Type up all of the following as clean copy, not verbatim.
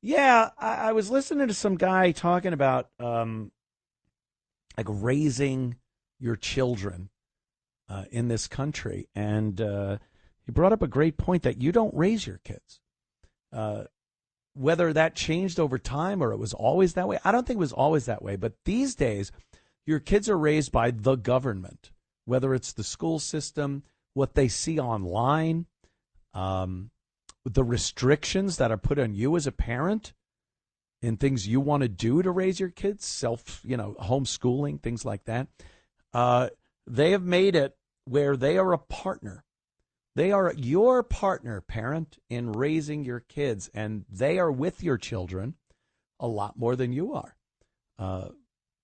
Yeah, I was listening to some guy talking about like raising your children in this country, and he brought up a great point that you don't raise your kids. Whether that changed over time or it was always that way, I don't think it was always that way. But these days, your kids are raised by the government, whether it's the school system, what they see online, the restrictions that are put on you as a parent and things you want to do to raise your kids, homeschooling, things like that. They have made it where they are a partner. They are your partner, parent, in raising your kids, and they are with your children a lot more than you are.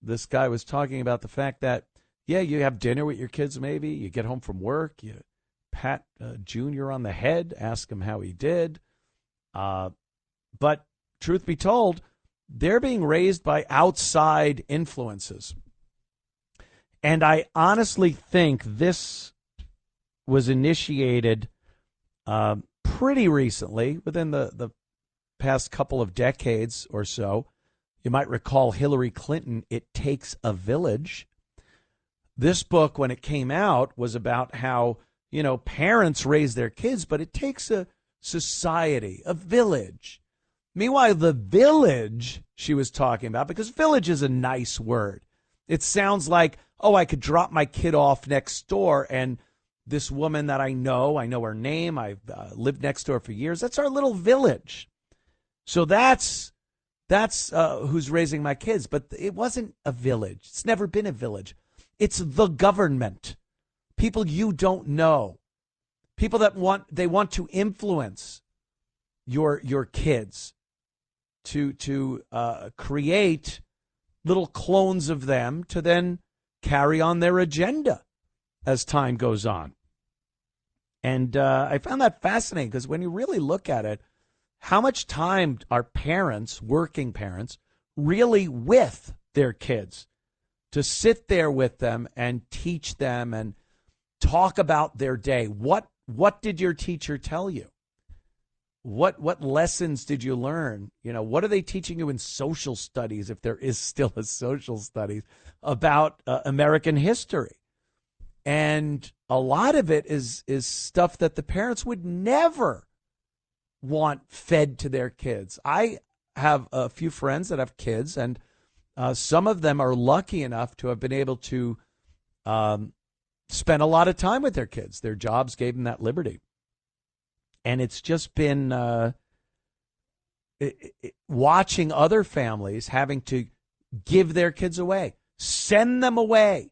This guy was talking about the fact that, yeah, you have dinner with your kids maybe, you get home from work, you pat Junior on the head, ask him how he did. But truth be told, they're being raised by outside influences. And I honestly think this was initiated pretty recently, within the past couple of decades or so. You might recall Hillary Clinton, It Takes a Village. This book, when it came out, was about how, parents raise their kids, but it takes a society, a village. Meanwhile, the village she was talking about, because village is a nice word. It sounds like, oh, I could drop my kid off next door and this woman that I know her name, I've lived next door for years. That's our little village. So that's who's raising my kids. But it wasn't a village. It's never been a village. It's the government. People you don't know. People that want to influence your kids to create little clones of them to then carry on their agenda as time goes on. And I found that fascinating because when you really look at it, how much time are parents, working parents, really with their kids to sit there with them and teach them and talk about their day? What did your teacher tell you? What lessons did you learn? What are they teaching you in social studies, if there is still a social studies, about American history? And a lot of it is stuff that the parents would never want fed to their kids. I have a few friends that have kids, and some of them are lucky enough to have been able to spend a lot of time with their kids. Their jobs gave them that liberty. And it's just been watching other families having to give their kids away, send them away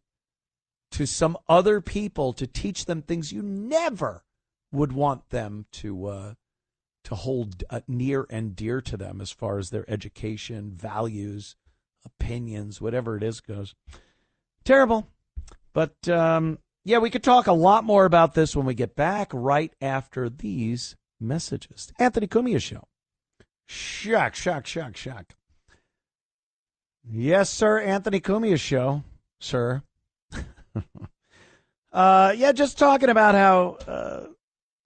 to some other people to teach them things you never would want them to hold near and dear to them as far as their education, values, opinions, whatever it is goes. Terrible. But, yeah, we could talk a lot more about this when we get back right after these messages. Anthony Cumia Show. Shock. Yes, sir, Anthony Cumia Show, sir. Yeah, just talking about how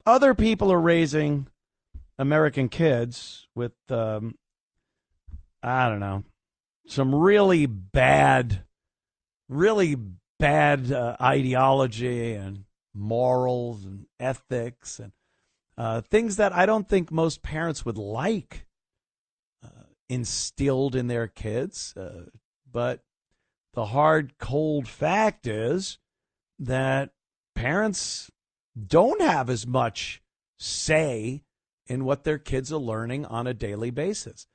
other people are raising American kids with, I don't know, some really bad ideology and morals and ethics and things that I don't think most parents would like instilled in their kids. But the hard, cold fact is that parents don't have as much say in what their kids are learning on a daily basis.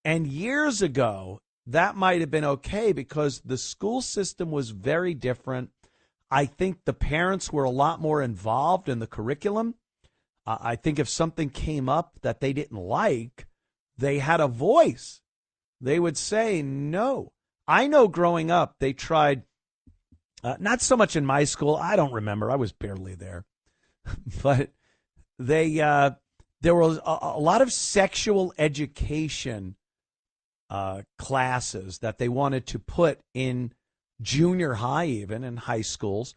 And years ago, that might have been okay because the school system was very different. I think the parents were a lot more involved in the curriculum. I think if something came up that they didn't like, they had a voice. They would say no. I know growing up, they tried, not so much in my school. I don't remember. I was barely there. But there was a lot of sexual education classes that they wanted to put in junior high, even in high schools.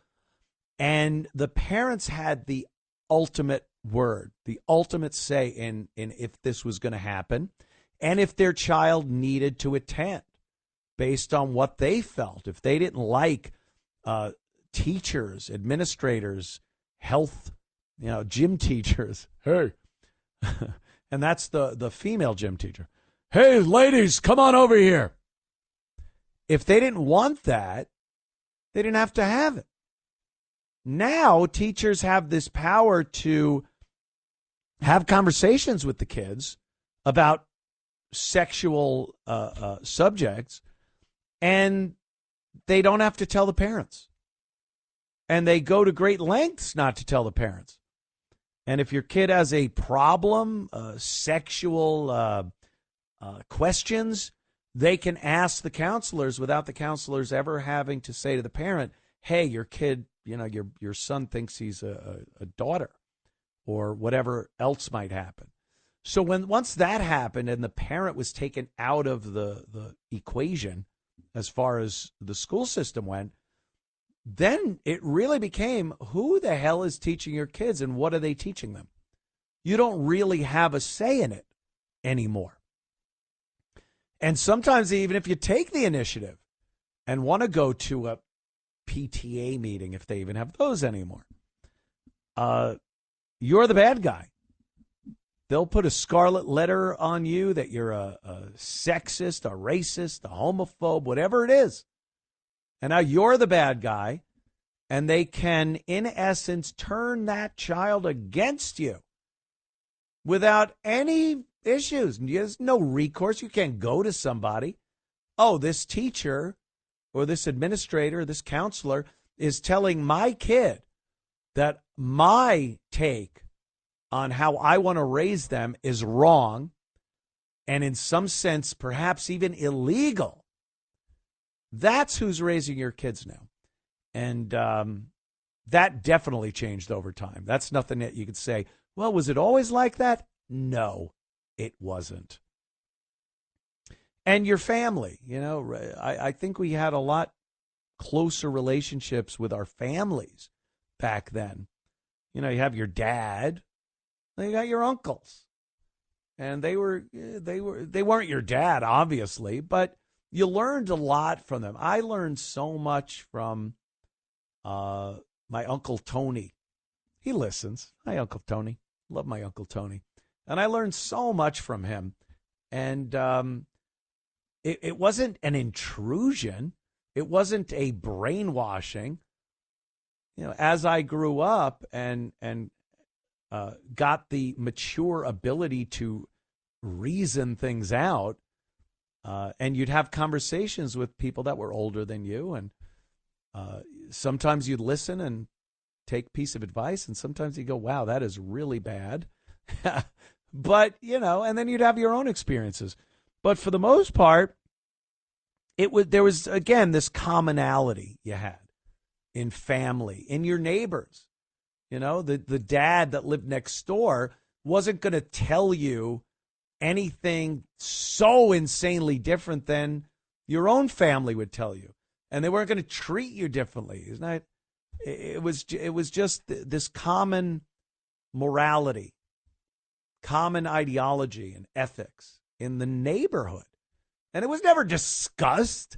And the parents had the ultimate word, the ultimate say in if this was going to happen. and if their child needed to attend based on what they felt. If they didn't like teachers, administrators, health, gym teachers. Hey, and that's the female gym teacher. Hey, ladies, come on over here. If they didn't want that, they didn't have to have it. Now, teachers have this power to have conversations with the kids about sexual subjects, and they don't have to tell the parents. And they go to great lengths not to tell the parents. And if your kid has a problem, sexual questions, they can ask the counselors without the counselors ever having to say to the parent, hey, your kid, your son thinks he's a daughter, or whatever else might happen. So once that happened and the parent was taken out of the equation as far as the school system went, then it really became, who the hell is teaching your kids and what are they teaching them? You don't really have a say in it anymore. And sometimes even if you take the initiative and want to go to a PTA meeting, if they even have those anymore, you're the bad guy. They'll put a scarlet letter on you that you're a sexist, a racist, a homophobe, whatever it is. And now you're the bad guy, and they can, in essence, turn that child against you without any issues. There's no recourse. You can't go to somebody. Oh, this teacher or this administrator, this counselor is telling my kid that my take on how I want to raise them is wrong and in some sense perhaps even illegal. That's who's raising your kids now. And that definitely changed over time. That's nothing that you could say, well, was it always like that? No, it wasn't. And your family, I think we had a lot closer relationships with our families back then. You have your dad, then you got your uncles. And they weren't your dad, obviously, but you learned a lot from them. I learned so much from my Uncle Tony. He listens. Hi, Uncle Tony. Love my Uncle Tony. And I learned so much from him. And it wasn't an intrusion. It wasn't a brainwashing. As I grew up and got the mature ability to reason things out, and you'd have conversations with people that were older than you, and sometimes you'd listen and take a piece of advice, and sometimes you go, wow, that is really bad. But, and then you'd have your own experiences. But for the most part, there was, again, this commonality you had in family, in your neighbors. The dad that lived next door wasn't going to tell you anything so insanely different than your own family would tell you. And they weren't going to treat you differently. Isn't that? It was just this common morality, common ideology and ethics in the neighborhood. And it was never discussed.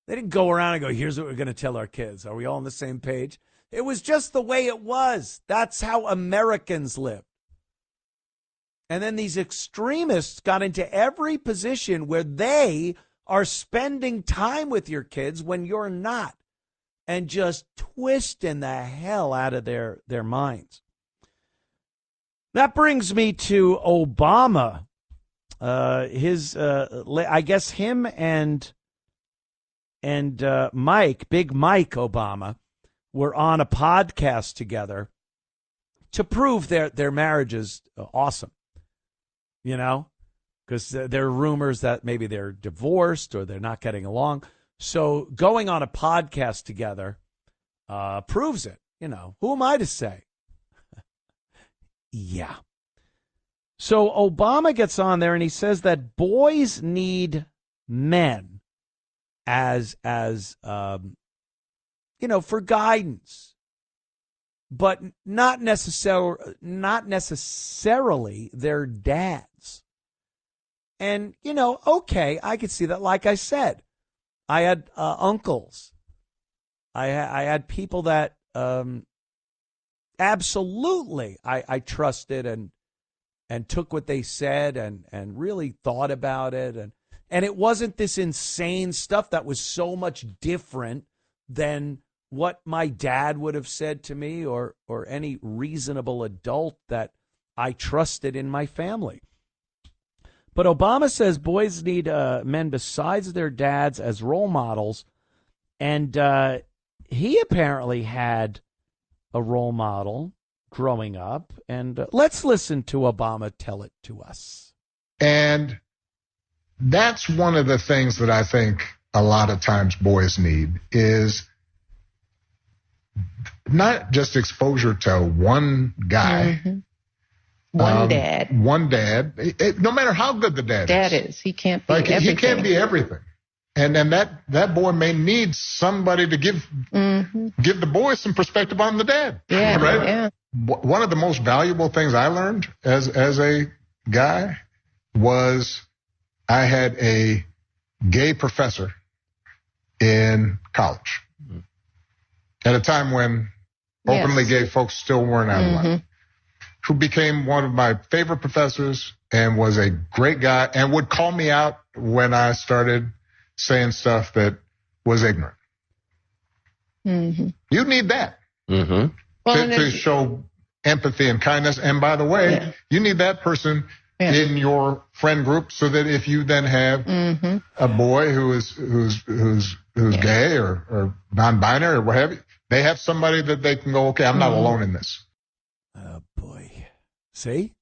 They didn't go around and go, here's what we're going to tell our kids. Are we all on the same page? It was just the way it was. That's how Americans lived. And then these extremists got into every position where they are spending time with your kids when you're not, and just twisting the hell out of their minds. That brings me to Obama. I guess him and Mike, Big Mike Obama, were on a podcast together to prove their marriage is awesome. Because there are rumors that maybe they're divorced or they're not getting along. So going on a podcast together proves it. Who am I to say? Yeah. So Obama gets on there and he says that boys need men as for guidance, but not necessarily their dads. And, okay, I could see that. Like I said, I had uncles. I had people that absolutely I trusted and took what they said and really thought about it. And it wasn't this insane stuff that was so much different than what my dad would have said to me or any reasonable adult that I trusted in my family. But Obama says boys need men besides their dads as role models. And he apparently had a role model growing up. And let's listen to Obama tell it to us. And that's one of the things that I think a lot of times boys need is not just exposure to one guy. Mm-hmm. One dad. No matter how good the dad is. He can't be everything. He can't be everything. And then that boy may need somebody to give the boy some perspective on the dad. Yeah, right? Yeah. One of the most valuable things I learned as a guy was I had a gay professor in college at a time when openly gay folks still weren't out of line, who became one of my favorite professors and was a great guy and would call me out when I started saying stuff that was ignorant. You need that to show empathy and kindness. And by the way, you need that person in your friend group so that if you then have a boy who's gay or non-binary or what have you, they have somebody that they can go, okay, I'm not alone in this. Oh, boy. See?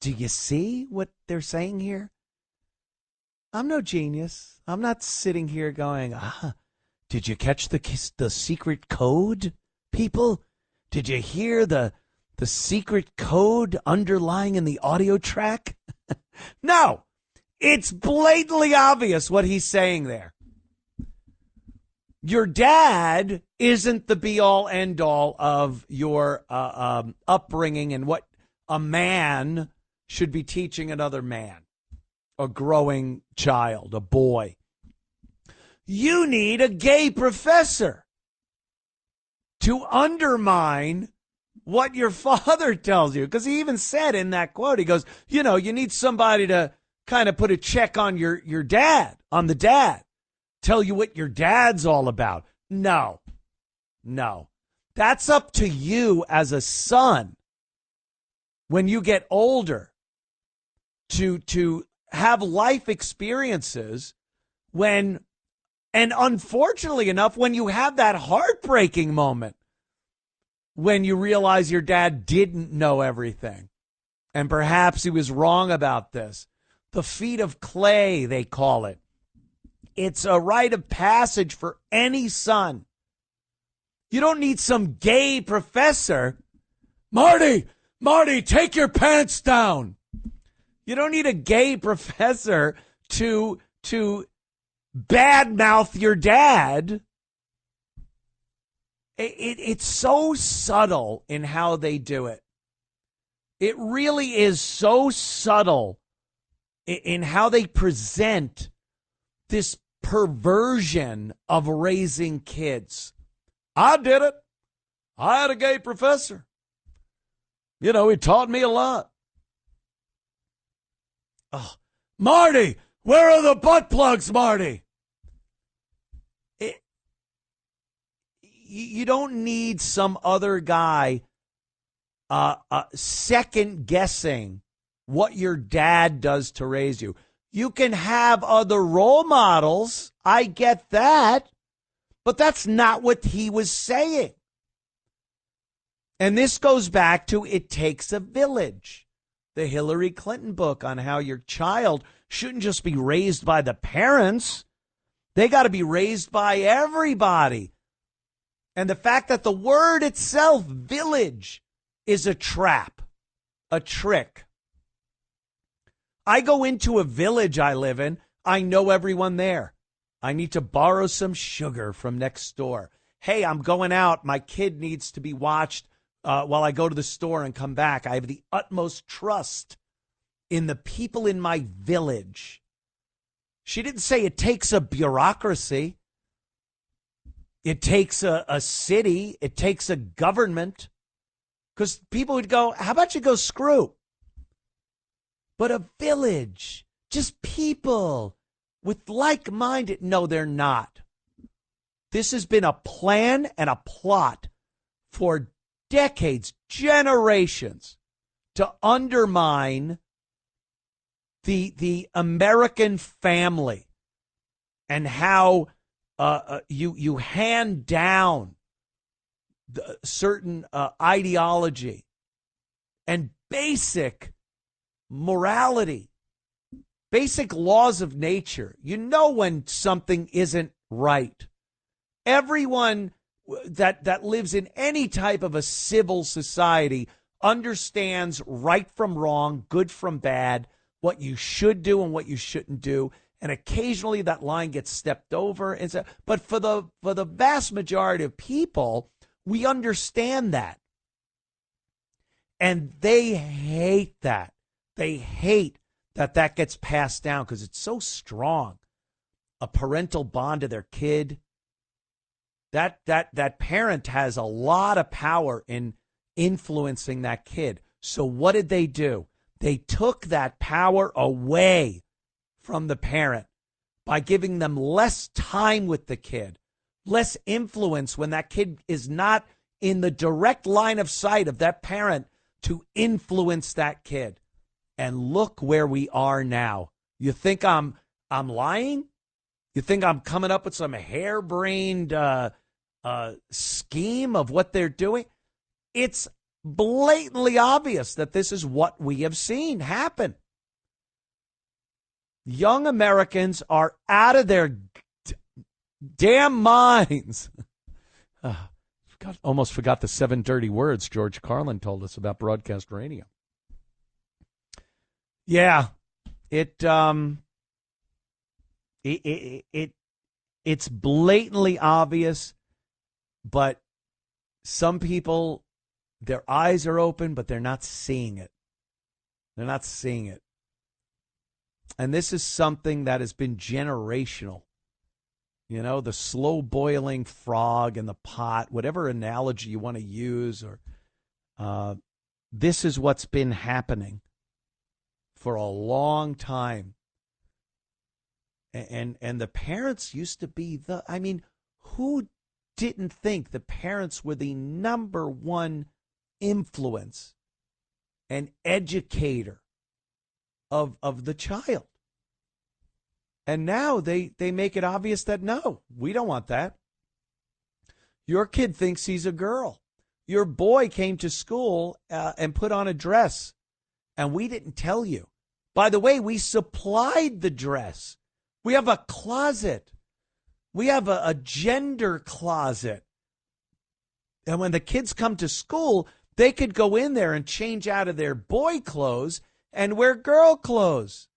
Do you see what they're saying here? I'm no genius. I'm not sitting here going, did you catch the secret code, people? Did you hear the secret code underlying in the audio track? No, it's blatantly obvious what he's saying there. Your dad isn't the be-all, end-all of your upbringing and what a man should be teaching another man, a growing child, a boy. You need a gay professor to undermine what your father tells you. Because he even said in that quote, he goes, you need somebody to kind of put a check on your dad, on the dad. Tell you what your dad's all about. No. That's up to you as a son when you get older to have life experiences and unfortunately enough, when you have that heartbreaking moment, when you realize your dad didn't know everything and perhaps he was wrong about this. The feet of clay, they call it. It's a rite of passage for any son. You don't need some gay professor. Marty, take your pants down. You don't need a gay professor to badmouth your dad. It's so subtle in how they do it. It really is so subtle in how they present this perversion of raising kids. I did it. I had a gay professor. He taught me a lot. Oh, Marty, where are the butt plugs, Marty? You don't need some other guy second guessing what your dad does to raise you. You can have other role models. I get that. But that's not what he was saying. And this goes back to It Takes a Village, the Hillary Clinton book on how your child shouldn't just be raised by the parents. They got to be raised by everybody. And the fact that the word itself, village, is a trap, a trick. I go into a village I live in. I know everyone there. I need to borrow some sugar from next door. Hey, I'm going out. My kid needs to be watched while I go to the store and come back. I have the utmost trust in the people in my village. She didn't say it takes a bureaucracy. It takes a city. It takes a government. Because people would go, how about you go screw? But a village, just people with like-minded. No, they're not. This has been a plan and a plot for decades, generations, to undermine the American family and how you hand down the certain ideology and basic morality, basic laws of nature. You know when something isn't right. Everyone that lives in any type of a civil society understands right from wrong, good from bad, what you should do and what you shouldn't do. And occasionally that line gets stepped over. And so, but for the vast majority of people, we understand that. And they hate that. They hate that gets passed down because it's so strong. A parental bond to their kid. That parent has a lot of power in influencing that kid. So what did they do? They took that power away from the parent by giving them less time with the kid, less influence when that kid is not in the direct line of sight of that parent to influence that kid. And look where we are now. You think I'm lying? You think I'm coming up with some harebrained scheme of what they're doing? It's blatantly obvious that this is what we have seen happen. Young Americans are out of their damn minds. Almost forgot the 7 dirty words George Carlin told us about broadcast radio. Yeah, it's blatantly obvious, but some people, their eyes are open, but they're not seeing it. They're not seeing it. And this is something that has been generational. You know, the slow boiling frog in the pot, whatever analogy you want to use, or this is what's been happening for a long time. And the parents used to be who didn't think the parents were the number one influence and educator of the child? And now they make it obvious that, no, we don't want that. Your kid thinks he's a girl. Your boy came to school and put on a dress, and we didn't tell you. By the way, we supplied the dress. We have a closet. We have a gender closet. And when the kids come to school, they could go in there and change out of their boy clothes and wear girl clothes.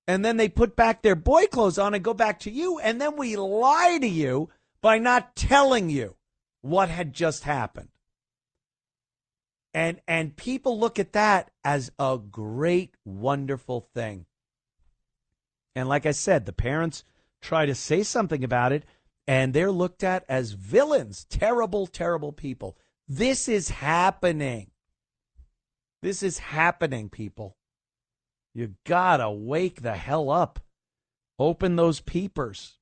And then they put back their boy clothes on and go back to you. And then we lie to you by not telling you what had just happened. And people look at that as a great, wonderful thing. And like I said, the parents try to say something about it, and they're looked at as villains, terrible, terrible people. This is happening. This is happening, people. You gotta wake the hell up. Open those peepers.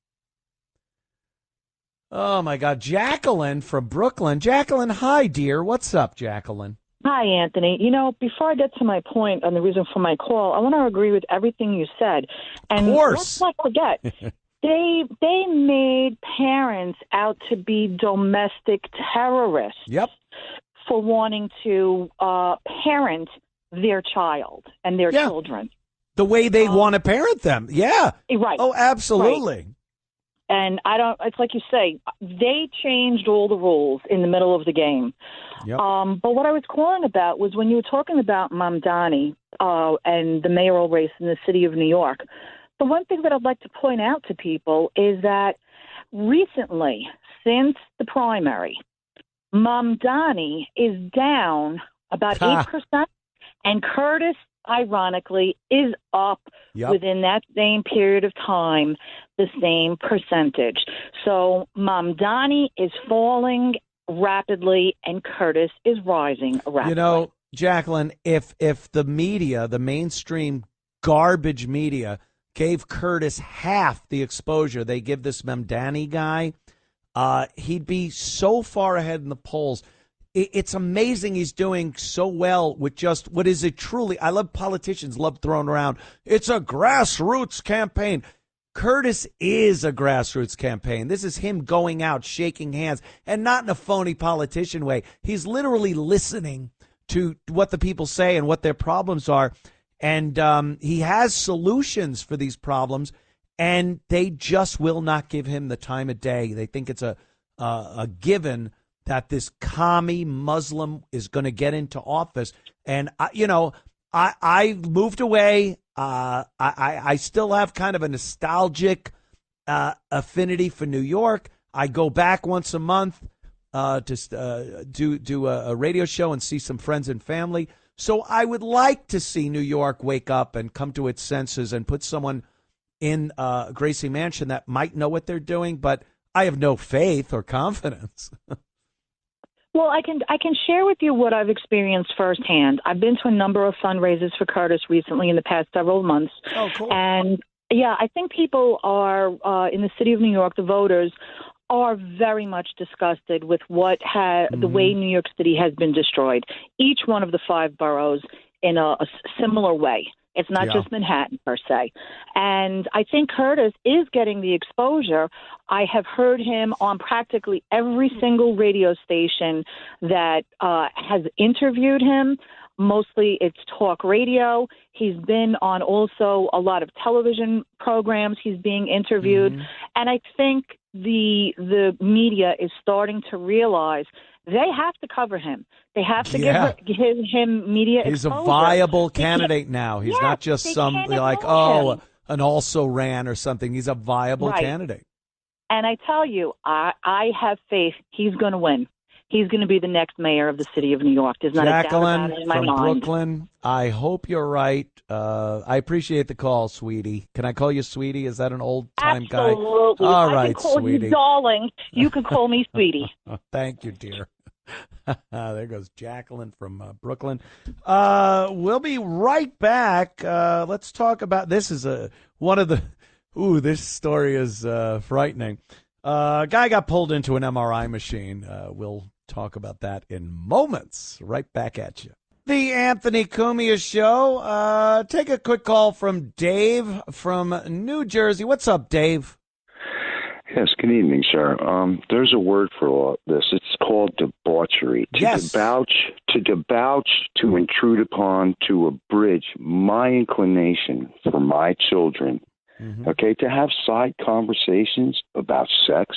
Oh, my God. Jacqueline from Brooklyn. Jacqueline, hi, dear. What's up, Jacqueline? Hi, Anthony. You know, before I get to my point on the reason for my call, I want to agree with everything you said. And of course. Let's not forget, they made parents out to be domestic terrorists. Yep. For wanting to parent their child and their children. The way they want to parent them. Yeah. Right. Oh, absolutely. Right. And it's like you say, they changed all the rules in the middle of the game. Yep. But what I was calling about was when you were talking about Mamdani and the mayoral race in the city of New York, the one thing that I'd like to point out to people is that recently, since the primary, Mamdani is down about 8%, and Curtis ironically, is up within that same period of time, the same percentage. So Mamdani is falling rapidly and Curtis is rising rapidly. You know, Jacqueline, if the media, the mainstream garbage media, gave Curtis half the exposure they give this Mamdani guy, he'd be so far ahead in the polls. It's amazing he's doing so well with just what is it truly. I love politicians love throwing around. It's a grassroots campaign. Curtis is a grassroots campaign. This is him going out, shaking hands, and not in a phony politician way. He's literally listening to what the people say and what their problems are. And he has solutions for these problems, and they just will not give him the time of day. They think it's a given that this commie Muslim is going to get into office. And, I moved away. I still have kind of a nostalgic affinity for New York. I go back once a month to do a radio show and see some friends and family. So I would like to see New York wake up and come to its senses and put someone in Gracie Mansion that might know what they're doing. But I have no faith or confidence. Well, I can share with you what I've experienced firsthand. I've been to a number of fundraisers for Curtis recently in the past several months. Oh, cool. And, yeah, I think people are, in the city of New York, the voters, are very much disgusted with the way New York City has been destroyed. Each one of the 5 boroughs in a similar way. It's not just Manhattan, per se. And I think Curtis is getting the exposure. I have heard him on practically every single radio station that has interviewed him. Mostly it's talk radio. He's been on also a lot of television programs. He's being interviewed. And I think the media is starting to realize they have to cover him. They have to give him media exposure. He's a viable candidate now. He's not just some like, an also ran or something. He's a viable candidate. And I tell you, I have faith he's going to win. He's going to be the next mayor of the city of New York. There's not a doubt about it in my mind. Jacqueline from Brooklyn, I hope you're right. I appreciate the call, sweetie. Can I call you sweetie? Is that an old-time guy? Absolutely. All right, I can call sweetie. you darling. You can call me sweetie. Thank you, dear. There goes Jacqueline from Brooklyn. We'll be right back. Let's talk about this. Is one of the this story is frightening. A guy got pulled into an MRI machine. We'll talk about that in moments. Right back at you. The Anthony Cumia Show. Take a quick call from Dave from New Jersey. What's up, Dave? Yes, good evening, sir. There's a word for all this. It's called debauchery. To debauch, to intrude upon, to abridge my inclination for my children. Okay, to have side conversations about sex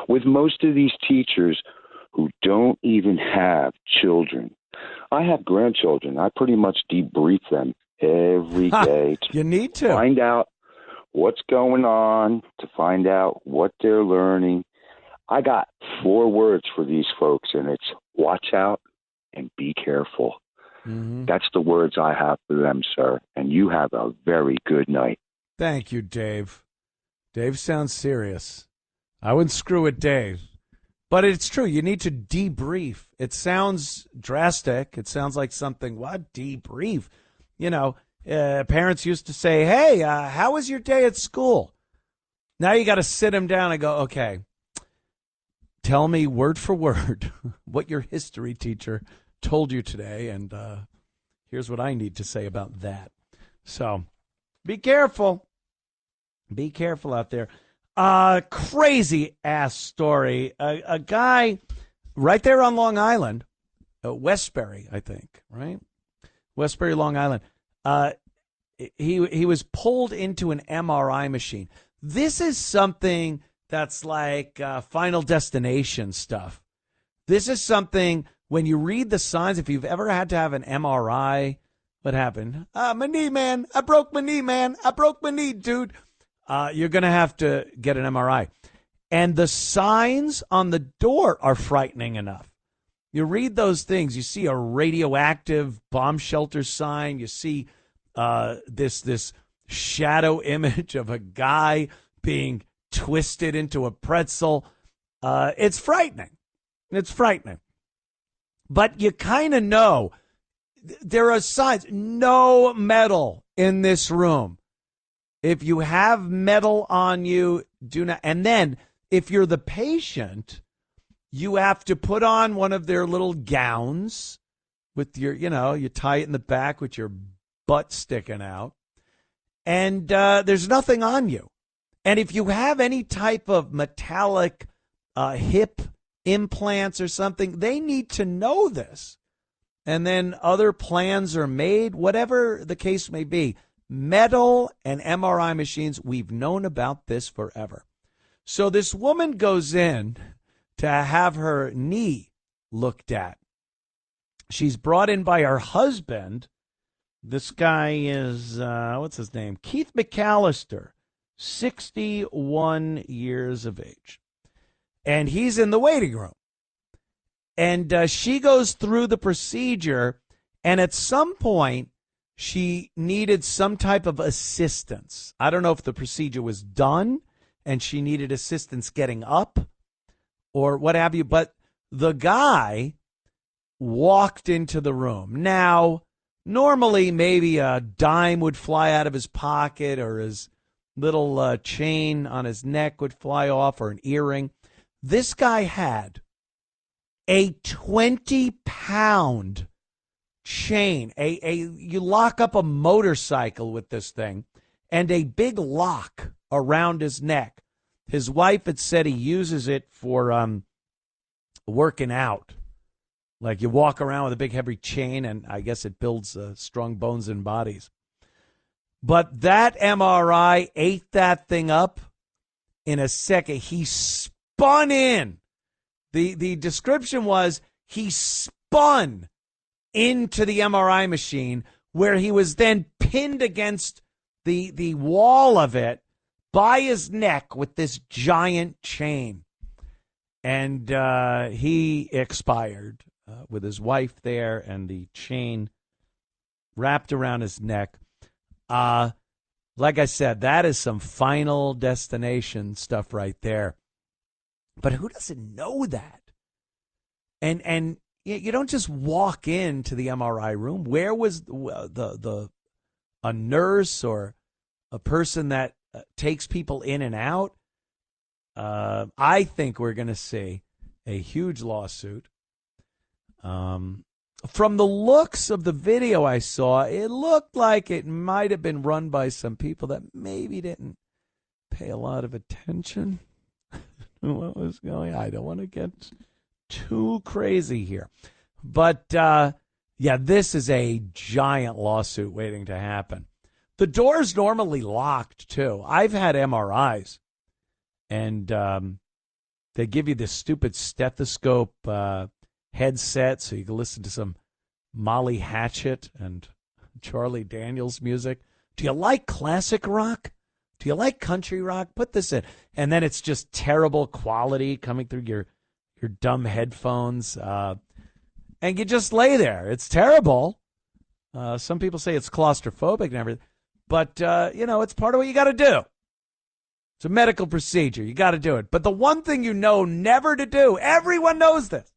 with most of these teachers who don't even have children. I have grandchildren. I pretty much debrief them every day. You need to find out what's going on, to find out what they're learning. I got 4 words for these folks, and it's watch out and be careful. That's the words I have for them, sir. And you have a very good night. Thank you, Dave. Dave sounds serious. I wouldn't screw with Dave. But it's true. You need to debrief. It sounds drastic. It sounds like something, what? Debrief? You know, parents used to say, hey, how was your day at school? Now you got to sit them down and go, okay, tell me word for word what your history teacher told you today, and here's what I need to say about that. So be careful. Be careful out there. Crazy ass story. A guy right there on Long Island, Westbury, I think, right? Westbury, Long Island. He was pulled into an MRI machine. This is something that's like Final Destination stuff. This is something when you read the signs, if you've ever had to have an MRI, what happened? My knee, man. I broke my knee, man. I broke my knee, dude. You're going to have to get an MRI. And the signs on the door are frightening enough. You read those things. You see a radioactive bomb shelter sign. You see this shadow image of a guy being twisted into a pretzel. It's frightening. It's frightening. But you kind of know there are signs. No metal in this room. If you have metal on you, do not. And then if you're the patient, you have to put on one of their little gowns with your, you tie it in the back with your butt sticking out. And there's nothing on you. And if you have any type of metallic hip implants or something, they need to know this. And then other plans are made, whatever the case may be. Metal and MRI machines, we've known about this forever. So this woman goes in to have her knee looked at. She's brought in by her husband. This guy is, what's his name? Keith McAllister, 61 years of age. And he's in the waiting room. And she goes through the procedure, and at some point, she needed some type of assistance. I don't know if the procedure was done and she needed assistance getting up or what have you, but the guy walked into the room. Now, normally maybe a dime would fly out of his pocket or his little chain on his neck would fly off or an earring. This guy had a 20-pound chain. You lock up a motorcycle with this thing, and a big lock around his neck. His wife had said he uses it for working out. Like you walk around with a big heavy chain, and I guess it builds strong bones and bodies. But that MRI ate that thing up in a second. He spun in. The description was he spun into the MRI machine where he was then pinned against the wall of it by his neck with this giant chain. And he expired with his wife there and the chain wrapped around his neck. Like I said, that is some Final Destination stuff right there. But who doesn't know that? And you don't just walk into the MRI room. Where was a nurse or a person that takes people in and out? I think we're going to see a huge lawsuit. From the looks of the video I saw, it looked like it might have been run by some people that maybe didn't pay a lot of attention to what was going on. I don't want to get too crazy here. But, this is a giant lawsuit waiting to happen. The door's normally locked, too. I've had MRIs, and they give you this stupid stethoscope headset so you can listen to some Molly Hatchet and Charlie Daniels music. Do you like classic rock? Do you like country rock? Put this in. And then it's just terrible quality coming through your dumb headphones. And you just lay there. It's terrible. Some people say it's claustrophobic and everything. But, it's part of what you got to do. It's a medical procedure. You got to do it. But the one thing you know never to do, everyone knows this,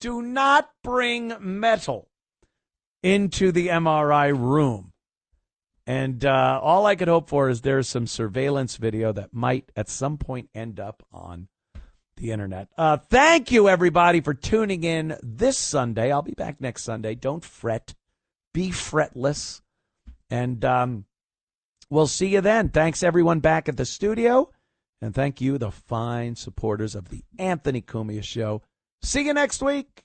do not bring metal into the MRI room. And all I could hope for is there's some surveillance video that might at some point end up on the internet. Thank you, everybody, for tuning in this Sunday. I'll be back next Sunday. Don't fret. Be fretless. And we'll see you then. Thanks, everyone, back at the studio. And thank you, the fine supporters of the Anthony Cumia Show. See you next week.